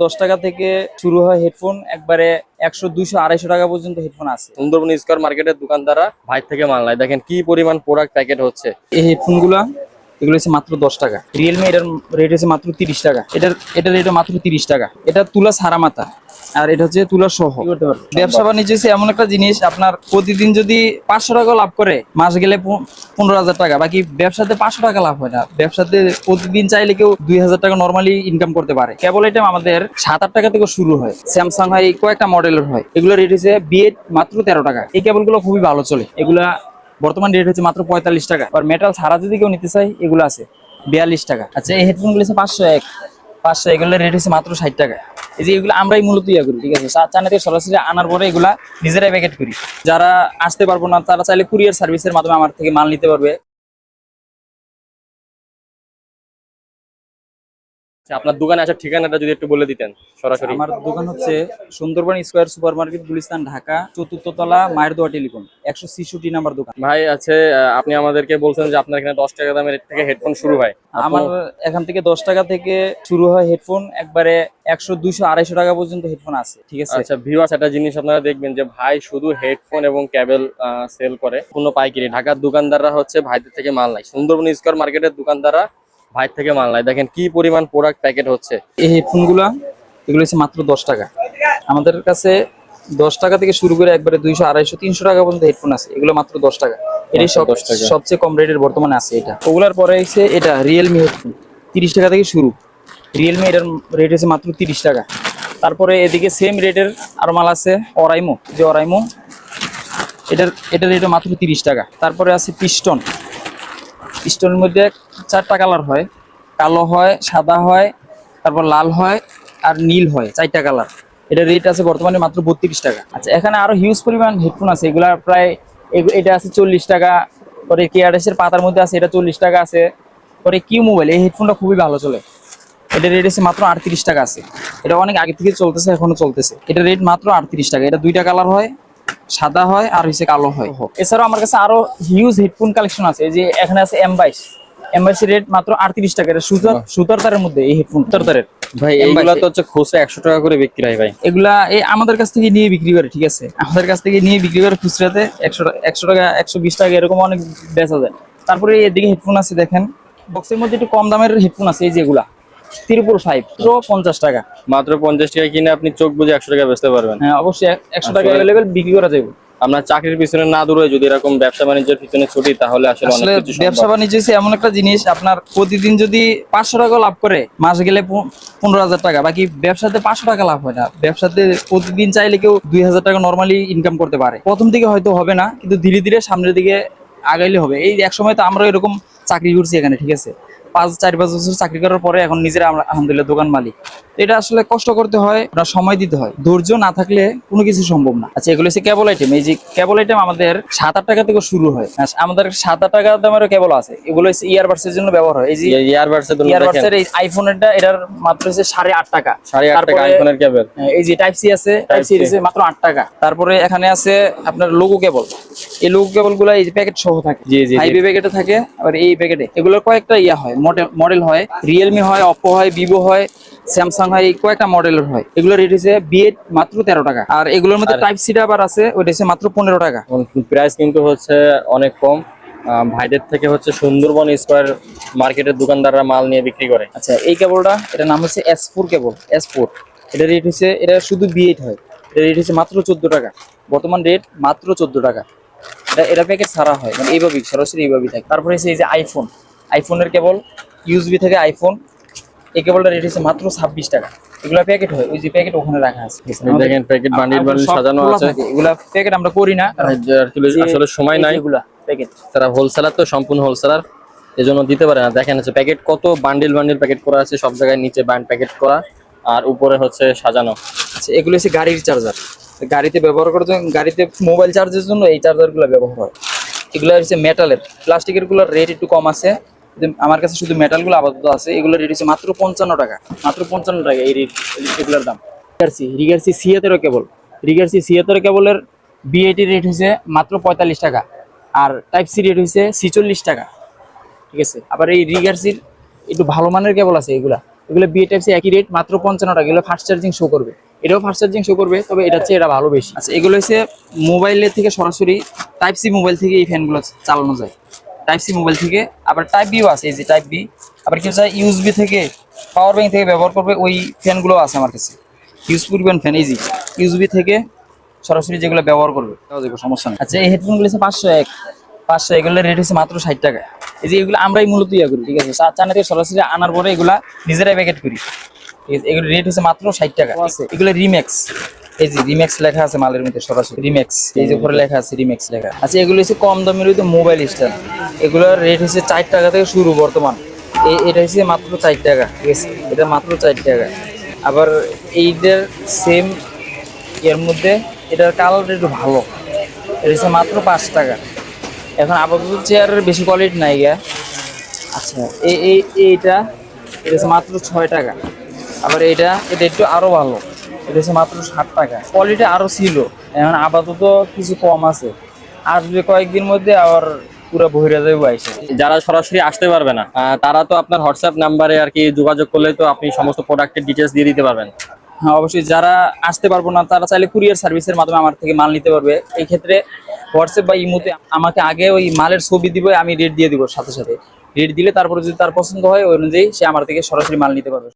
10 টাকা থেকে শুরু হয় হেডফোন, একবারে 100, 200, 250 টাকা পর্যন্ত হেডফোন আছে। সুন্দরবন স্কয়ার মার্কেটের দোকানদাররা ভাই থেকে মাল নাই। দেখেন কি পরিমাণ প্রোডাক্ট প্যাকেট হচ্ছে। এই হেডফোন এগুলো হচ্ছে মাত্র 10 টাকা। রিয়েলমি এটার রেট হচ্ছে মাত্র 30 টাকা। এটার রেট মাত্র 30 টাকা। এটা তুলা সারা মাথা, আর এটা হচ্ছে তুলা সহ। ব্যবসা বাণিজ্য হচ্ছে এমন একটা জিনিস, আপনার প্রতিদিন যদি 500 টাকা লাভ করে, মাস গেলে 15,000 টাকা। বাকি ব্যবসাতে 500 টাকা লাভ হয় না। ব্যবসাতে প্রতিদিন চাইলে কেউ 2,000 টাকা নর্মালি ইনকাম করতে পারে। কেবল আইটেম আমাদের 7-8 টাকা থেকে শুরু হয়। স্যামসাং হয়, কয়েকটা মডেলের হয়। এগুলো রেট হচ্ছে বিএড মাত্র 13 টাকা। এই কেবলগুলো খুবই ভালো চলে। এগুলা বর্তমান রেট হচ্ছে মাত্র 45 টাকা। আর মেটাল ছাড়া যদি কেউ নিতে চাই, এগুলো আছে 42 টাকা। আচ্ছা, এই হেডফোন গুলো হচ্ছে 500 এগুলোর রেট হচ্ছে মাত্র 60 টাকা। এই যে এগুলো আমরাই মূলত ইয়া করি, ঠিক আছে। চায়না থেকে সরাসরি আনার পরে এগুলা নিজেরাই প্যাকেট করি। যারা আসতে পারবো না, তারা চাইলে কুরিয়ার সার্ভিসের মাধ্যমে আমার থেকে মাল নিতে পারবে। আপনার দোকানে আসার ঠিকানাটা যদি একটু বলে দিতেন সরাসরি। আমার দোকান হচ্ছে Sundarban square super market, Gulistan, Dhaka, 4th তলা, মায়ের দোয়া টেলিকম, 166 নাম্বার দোকান। ভাই আছে, আপনি আমাদেরকে বলছেন যে আপনার এখানে 10 টাকা দামের থেকে হেডফোন শুরু হয়। আমার এখান থেকে 10 টাকা থেকে শুরু হয় হেডফোন, একবারে 100, 200, 250 টাকা পর্যন্ত হেডফোন আছে, ঠিক আছে। আচ্ছা ভিউয়ার্স, একটা জিনিস আপনারা দেখবেন যে ভাই শুধু হেডফোন এবং কেবল সেল করে, কোনো পাইকারি। ঢাকার দোকানদাররা হচ্ছে ভাইদের থেকে মাল নাই। সুন্দরবন স্কয়ার মার্কেটের দোকানদাররা ভাই থেকে মাল নাই। দেখেন কি পরিমাণ প্রোডাক্ট প্যাকেট হচ্ছে। এই হেডফোন এগুলো হচ্ছে মাত্র 10 টাকা। আমাদের কাছে 10 টাকা থেকে শুরু করে একবারে 200, 250, 300 টাকা পর্যন্ত হেডফোন আছে। এগুলো মাত্র 10 টাকা। এটাই সবচেয়ে কম রেটের বর্তমানে আছে এটা। ওগুলার পরে হচ্ছে এটা রিয়েলমি হেডফোন, 30 টাকা থেকে শুরু। রিয়েলমি এটার রেট হচ্ছে মাত্র 30 টাকা। তারপরে এদিকে সেম রেটের আর মাল আছে অরাইমো, যে অরাইমো, এটার রেট মাত্র 30 টাকা। তারপরে আছে পিস্টনের মধ্যে 4টা কালার হয়, কালো হয়, সাদা হয়, তারপর লাল হয়, আর নীল হয়, 4টা কালার। এটা রেট আছে বর্তমানে মাত্র 32 টাকা। আচ্ছা, এখানে আরো হিউজ পরিমাণ হেডফোন আছে। এগুলা প্রায় এটা আছে 40 টাকা। পরে কেয়ারএসের পাতার মধ্যে আছে, এটা 40 টাকা আছে। পরে কিউ মোবাইল, এই হেডফোনটা খুবই ভালো চলে। এটা রেট আছে মাত্র 38 টাকা আছে। এটা অনেক আগে থেকে চলতেছে, এখনো চলতেছে। এটা রেট মাত্র 38 টাকা। এটা 2টা কালার হয়, সাদা হয় আর হচ্ছে কালো হয়। এছাড়াও আমার কাছে আরো হিউজ হেডফোন কালেকশন আছে। এই যে এখানে আছে M22 রেট মাত্র 38 টাকা। এটা সুতার তারের মধ্যে এই হেডফোন, সুতার তারের। ভাই এইগুলা তো হচ্ছে খুচরা 100 টাকা করে বিক্রি হয় ভাই। এগুলা আমাদের কাছ থেকে নিয়ে বিক্রি করে, ঠিক আছে। আমাদের কাছ থেকে নিয়ে বিক্রি করে খুচরাতে 100 টাকা, 120 টাকা এরকম অনেক বেচা যায়। তারপরে এদিকে হেডফোন আছে, দেখেন বক্সের মধ্যে একটু কম দামের হেডফোন আছে। এই যেগুলা ত্রিপুল 5 50 টাকা। মাত্র 50 টাকা কিনে আপনি চোখ বুঝে 100 টাকা বেচতে পারবেন। হ্যাঁ, অবশ্যই 100 টাকা অ্যাভেলেবেল বিক্রি করা যাবে। আপনার চাকরির পিছনে না দৌড়ে যদি এরকম ব্যবসা বাণিজ্যের পিছনে ছুটি, তাহলে আসলে অনেক কিছু সম্ভব। ব্যবসা বাণিজ্য হচ্ছে এমন একটা জিনিস, আপনার প্রতিদিন যদি 500 টাকা লাভ করে, মাস গেলে 15,000 টাকা। বাকি ব্যবসাতে 500 টাকা লাভ হয় না। ব্যবসাতে প্রতিদিন চাইলে কেউ 2,000 টাকা নর্মালি ইনকাম করতে পারে। প্রথম দিকে হয়তো হবে না, কিন্তু ধীরে ধীরে সামনের দিকে আগাইলে হবে। এই এক সময় তো আমরা এরকম চাকরি করছি এখানে, ঠিক আছে। 4-5 বছর চাকরি করার পরে এখন নিজেরা আমরা আলহামদুলিল্লাহ দোকান মালিক। এটা আসলে কষ্ট করতে হয়, সময় দিতে হয়। ধৈর্য না থাকলে কোনো কিছু সম্ভব না। আচ্ছা, এগুলো হচ্ছে কেবল আইটেম। এই যে কেবল আইটেম আমাদের 7-8 টাকা থেকে শুরু হয়। আমাদের 7-8 টাকা দামেরও কেবল আছে। এগুলো হচ্ছে ইয়ারবাডসের জন্য ব্যবহার হয়। এই যে ইয়ারবাডসের এই আইফোনেরটা, এটার মাত্র হচ্ছে 8.5 টাকা। 8.5 টাকা আইফোনের কেবল। এই যে টাইপ সি আছে, টাইপ সি এর মাত্র 8 টাকা। তারপরে এখানে আছে আপনার লোগো কেবল। এই লোগো কেবল গুলা এই যে প্যাকেট সহ থাকে, হাইবি প্যাকেটে থাকে। আবার এই প্যাকেটে এগুলোর কয়েকটা ইয়া হয়, মডেল হয়। রিয়েলমি হয়, অপো হয়, ভিভো হয়, স্যামসাং হয়, কয়েকটা মডেলের হয়। এগুলোর রেট হচ্ছে বিএড মাত্র 13 টাকা। আর এগুলোর মধ্যে টাইপ সি আবার আছে, ওইটা হচ্ছে মাত্র 15 টাকা। প্রাইস কিন্তু হচ্ছে অনেক কম। ভাইদের থেকে হচ্ছে সুন্দরবন স্কয়ার মার্কেটের দোকানদাররা মাল নিয়ে বিক্রি করে। আচ্ছা, এই কেবলটা, এটার নাম হচ্ছে S4 কেবল, S4। এটা রেট হচ্ছে, এটা শুধু বিএড হয়। এটা রেট হচ্ছে মাত্র 14 টাকা। বর্তমান রেট মাত্র 14 টাকা। এটা প্যাকেট ছাড়া হয়, মানে এইভাবেই সরাসরি এইভাবেই থাকে। তারপরে হচ্ছে এই যে আইফোনের কেবল, ইউএসবি থেকে আইফোন। এই কেবলটা রেট হচ্ছে মাত্র 26 টাকা। এগুলা প্যাকেট হয়, ওই যে প্যাকেট ওখানে রাখা আছে। দেখেন প্যাকেট বান্ডিল সাজানো আছে। এগুলা প্যাকেট আমরা করি না, আসলে সময় নাই। এগুলা প্যাকেট, তারা হোলসেলার, তো সম্পূর্ণ হোলসেলার, এজন্য দিতে পারে না। দেখেন হচ্ছে প্যাকেট কত বান্ডিল প্যাকেট করা আছে, সব জায়গায় নিচে ব্যান্ড প্যাকেট করা, আর উপরে হচ্ছে সাজানো। আচ্ছা, এগুলো হচ্ছে গাড়ির চার্জার। গাড়িতে ব্যবহার করার জন্য, গাড়িতে মোবাইল চার্জের জন্য এই চার্জারগুলো ব্যবহার হয়। এগুলো হচ্ছে মেটালের। প্লাস্টিকের গুলোর রেট একটু কম আছে। আমার কাছে শুধু মেটালগুলো আপাতত আছে। এগুলো রেট হচ্ছে মাত্র 55 টাকা। মাত্র 55 টাকা এই এগুলোর দাম। রিগার্সি C17 কেবল। রিগার্সি C17 কেবলের বিএটি রেট হচ্ছে মাত্র 45 টাকা। আর টাইপ সি রেট হচ্ছে 46 টাকা, ঠিক আছে। আবার এই রিগার্সির একটু ভালো মানের কেবল আছে, এগুলো বিএ টাইপ সি একই রেট, মাত্র 55 টাকা। এগুলো ফাস্ট চার্জিং শো করবে, এটাও ফাস্ট চার্জিং শো করবে, তবে এটা হচ্ছে এটা ভালো বেশি। আচ্ছা, এগুলো হচ্ছে মোবাইলের থেকে সরাসরি টাইপ সি মোবাইল থেকে এই ফ্যানগুলো চালানো যায়, টাইপ সি মোবাইল থেকে। আবার টাইপ বিও আছে, এই যে টাইপ বি। আবার কেউ চাই ইউএসবি থেকে, পাওয়ার ব্যাংক থেকে ব্যবহার করবে, ওই ফ্যানগুলো আছে আমার কাছে। ইউজ করবেন ফ্যান, এই যে ইউএসবি থেকে সরাসরি যেগুলো ব্যবহার করবে, সমস্যা নেই। আচ্ছা, এই হেডফোনগুলো হচ্ছে 501, 500, এগুলোর রেট হচ্ছে মাত্র 60 টাকা। এই যে এগুলো আমরাই মূলত ইয়া করি, ঠিক আছে, চায়না থেকে সরাসরি আনার পরে এগুলা নিজেরাই প্যাকেট করি, ঠিক আছে। এগুলোর রেট হচ্ছে মাত্র 60 টাকা। এগুলো রিম্যাক্স, এই যে রিম্যাক্স লেখা আছে মালের মধ্যে, সরাসরি রিম্যাক্স, এই যে উপরে লেখা আছে রিম্যাক্স লেখা। আচ্ছা, এগুলো হচ্ছে কম দামের হইতে মোবাইল স্ট্যান্ড, এগুলোর রেট হচ্ছে 4 টাকা থেকে শুরু বর্তমান। এটা হচ্ছে মাত্র 4 টাকা, ঠিক আছে, এটা মাত্র 4 টাকা। আবার এইটার সেম এর মধ্যে এটার কালারটা একটু ভালো, এটা হচ্ছে মাত্র 5 টাকা। এখন আপাতত চেয়ারের বেশি কোয়ালিটি নাই গা। আচ্ছা, এইটা এটা হচ্ছে মাত্র 6 টাকা। আবার এটা একটু আরো ভালো, এটা হচ্ছে মাত্র 60 টাকা। কোয়ালিটি আরো ছিল, এখন আপাতত কিছু কম আছে, আসবে কয়েকদিন মধ্যে আবার পুরো বহিরা যাবে আইসা। যারা সরাসরি আসতে পারবে না তারা তো আপনার হোয়াটসঅ্যাপ নাম্বারে আর কি যোগাযোগ করলে তো আপনি সমস্ত প্রোডাক্টের ডিটেলস দিয়ে দিতে পারবেন। হ্যাঁ, অবশ্যই। যারা আসতে পারবো না তারা চাইলে কুরিয়ার সার্ভিসের মাধ্যমে আমার থেকে মাল নিতে পারবে। এই ক্ষেত্রে হোয়াটসঅ্যাপ বা ইমোতে আমাকে আগে ওই মালের ছবি দিবে, আমি রেট দিয়ে দিব সাথে সাথে। রেট দিলে তারপরে যদি তার পছন্দ হয় ওই অনুযায়ী সে আমার থেকে সরাসরি মাল নিতে পারবে।